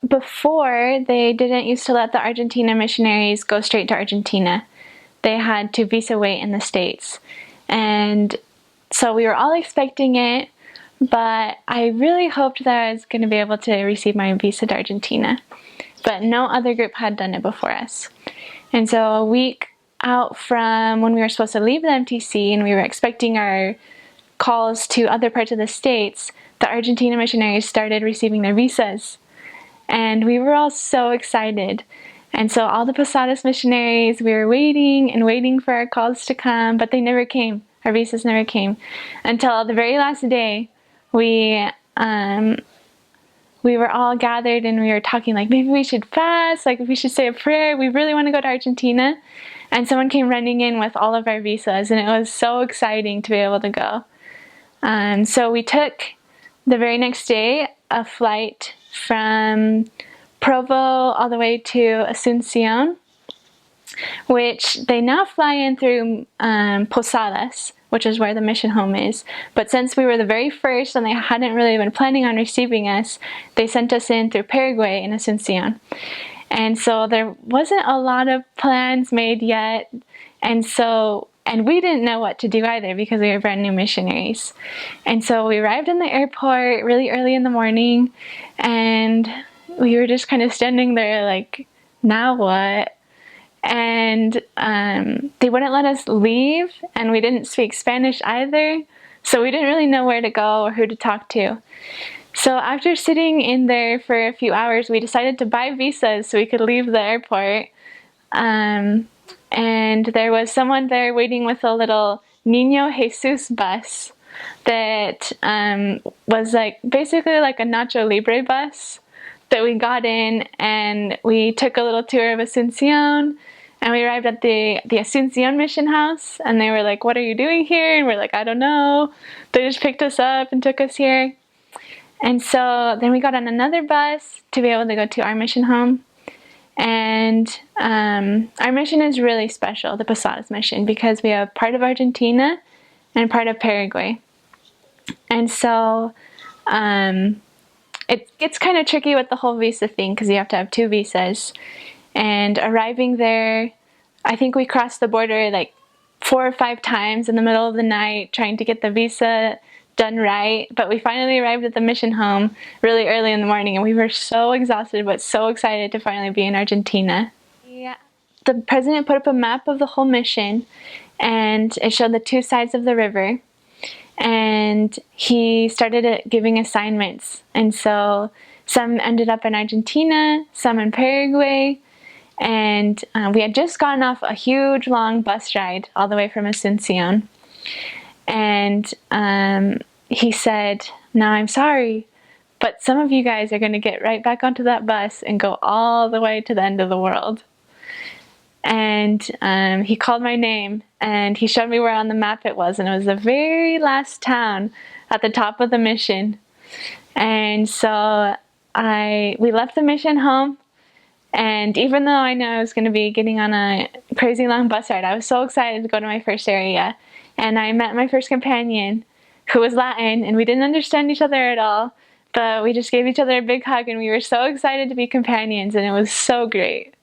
before, they didn't used to let the Argentina missionaries go straight to Argentina. They had to visa wait in the States. And so we were all expecting it, but I really hoped that I was going to be able to receive my visa to Argentina. But no other group had done it before us. And so a week out from when we were supposed to leave the MTC and we were expecting our calls to other parts of the States, the Argentina missionaries started receiving their visas. And we were all so excited. And so all the Posadas missionaries, we were waiting and waiting for our calls to come, but they never came. Our visas never came. Until the very last day, we were all gathered and we were talking like, maybe we should fast, like we should say a prayer. We really want to go to Argentina. And someone came running in with all of our visas, and it was so exciting to be able to go. So we took, the very next day, a flight from Provo all the way to Asuncion, which they now fly in through Posadas, which is where the mission home is. But since we were the very first and they hadn't really been planning on receiving us, they sent us in through Paraguay in Asuncion. And so there wasn't a lot of plans made yet, and we didn't know what to do either because we were brand new missionaries. And so we arrived in the airport really early in the morning, and we were just kind of standing there like, now what? And they wouldn't let us leave, and we didn't speak Spanish either, so we didn't really know where to go or who to talk to. So after sitting in there for a few hours, we decided to buy visas so we could leave the airport. And there was someone there waiting with a little Niño Jesus bus that was like basically like a Nacho Libre bus that we got in, and we took a little tour of Asuncion, and we arrived at the Asuncion mission house, and they were like, what are you doing here? And we're like, I don't know. They just picked us up and took us here. And so then we got on another bus to be able to go to our mission home. And our mission is really special, the Posadas mission, because we have part of Argentina and part of Paraguay. And so it gets kind of tricky with the whole visa thing because you have to have 2 visas. And arriving there, I think we crossed the border like 4 or 5 times in the middle of the night trying to get the visa done right, but we finally arrived at the mission home really early in the morning, and we were so exhausted but so excited to finally be in Argentina. Yeah. The president put up a map of the whole mission, and it showed the 2 sides of the river, and he started giving assignments, and so some ended up in Argentina, some in Paraguay, and we had just gotten off a huge long bus ride all the way from Asuncion. And he said, now I'm sorry, but some of you guys are going to get right back onto that bus and go all the way to the end of the world. And he called my name, and he showed me where on the map it was, and it was the very last town at the top of the mission. And so we left the mission home, and even though I knew I was going to be getting on a crazy long bus ride, I was so excited to go to my first area. And I met my first companion, who was Latin, and we didn't understand each other at all, but we just gave each other a big hug, and we were so excited to be companions, and it was so great.